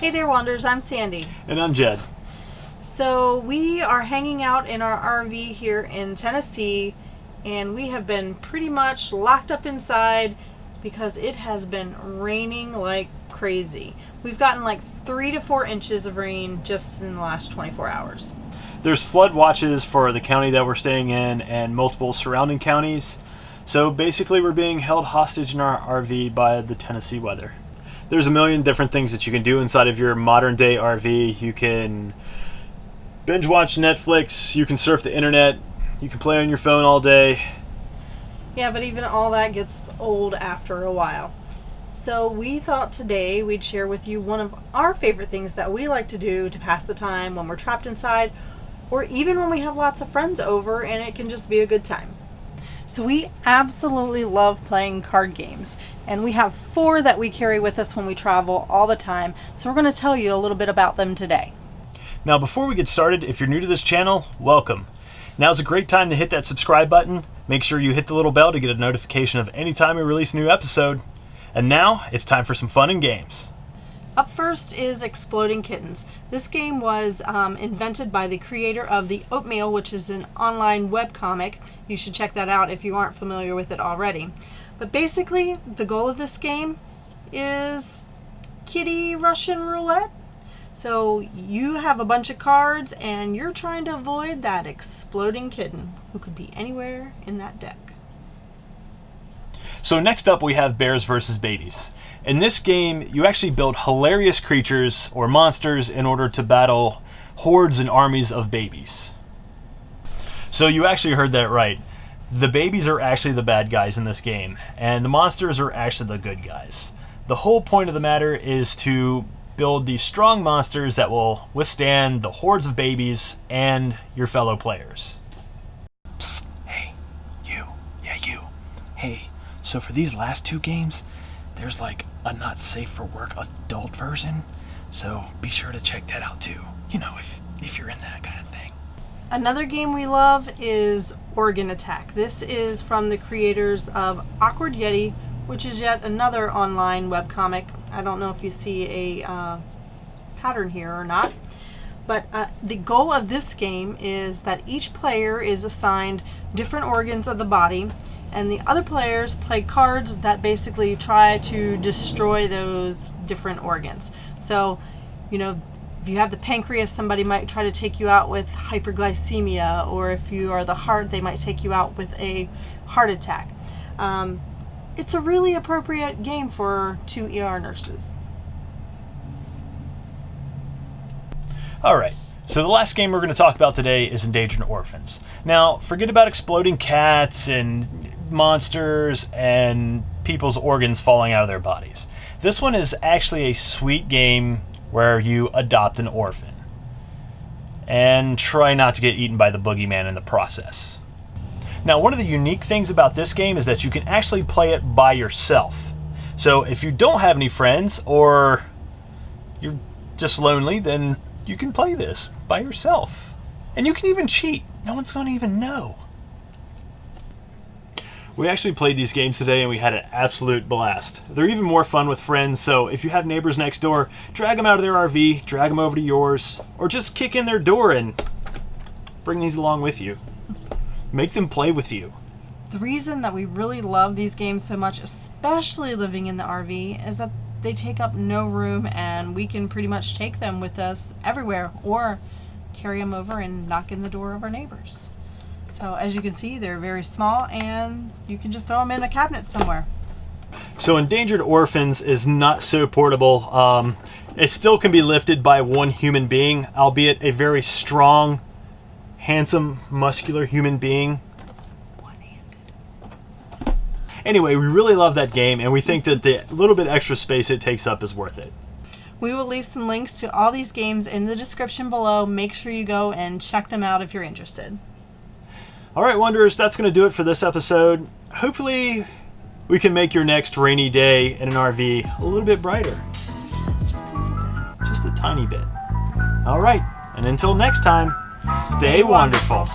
Hey there, Wanderers. I'm Sandy. And I'm Jed. So we are hanging out in our RV here in Tennessee, and we have been pretty much locked up inside because it has been raining like crazy. We've gotten like 3 to 4 inches of rain just in the last 24 hours. There's flood watches for the county that we're staying in and multiple surrounding counties. So basically we're being held hostage in our RV by the Tennessee weather. There's a million different things that you can do inside of your modern day RV. You can binge watch Netflix, you can surf the internet, you can play on your phone all day. Yeah, but even all that gets old after a while. So we thought today we'd share with you one of our favorite things that we like to do to pass the time when we're trapped inside, or even when we have lots of friends over and it can just be a good time. So we absolutely love playing card games, and we have 4 that we carry with us when we travel all the time. So we're going to tell you a little bit about them today. Now before we get started, if you're new to this channel, welcome. Now's a great time to hit that subscribe button. Make sure you hit the little bell to get a notification of any time we release a new episode. And now it's time for some fun and games. Up first is Exploding Kittens. This game was invented by the creator of The Oatmeal, which is an online webcomic. You should check that out if you aren't familiar with it already. But basically, the goal of this game is kitty Russian roulette. So you have a bunch of cards and you're trying to avoid that exploding kitten who could be anywhere in that deck. So next up we have Bears versus Babies. In this game, you actually build hilarious creatures or monsters in order to battle hordes and armies of babies. So you actually heard that right. The babies are actually the bad guys in this game, and the monsters are actually the good guys. The whole point of the matter is to build these strong monsters that will withstand the hordes of babies and your fellow players. Psst, hey, you. Yeah, you. Hey, so for these last 2 games, there's like a not safe for work adult version, so be sure to check that out too. You know, if you're in that kind of thing. Another game we love is Organ Attack. This is from the creators of Awkward Yeti, which is yet another online webcomic. I don't know if you see a pattern here or not, but the goal of this game is that each player is assigned different organs of the body, and the other players play cards that basically try to destroy those different organs. So, you know, if you have the pancreas, somebody might try to take you out with hyperglycemia, or if you are the heart, they might take you out with a heart attack. It's a really appropriate game for 2 ER nurses. All right. So the last game we're going to talk about today is Endangered Orphans. Now, forget about exploding cats and monsters and people's organs falling out of their bodies. This one is actually a sweet game where you adopt an orphan and try not to get eaten by the boogeyman in the process. Now, one of the unique things about this game is that you can actually play it by yourself. So if you don't have any friends or you're just lonely, then you can play this by yourself. And you can even cheat. No one's going to even know. We actually played these games today and we had an absolute blast. They're even more fun with friends, so if you have neighbors next door, drag them out of their RV, drag them over to yours, or just kick in their door and bring these along with you. Make them play with you. The reason that we really love these games so much, especially living in the RV, is that they take up no room and we can pretty much take them with us everywhere or carry them over and knock in the door of our neighbors. So as you can see, they're very small and you can just throw them in a cabinet somewhere. So Endangered Orphans is not so portable. It still can be lifted by one human being, albeit a very strong, handsome, muscular human being. One-handed. Anyway, we really love that game, and we think that the little bit extra space it takes up is worth it. We will leave some links to all these games in the description below. Make sure you go and check them out if you're interested. All right, Wanderers, that's going to do it for this episode. Hopefully, we can make your next rainy day in an RV a little bit brighter. Just a little bit. Just a tiny bit. All right, and until next time, stay wonderful.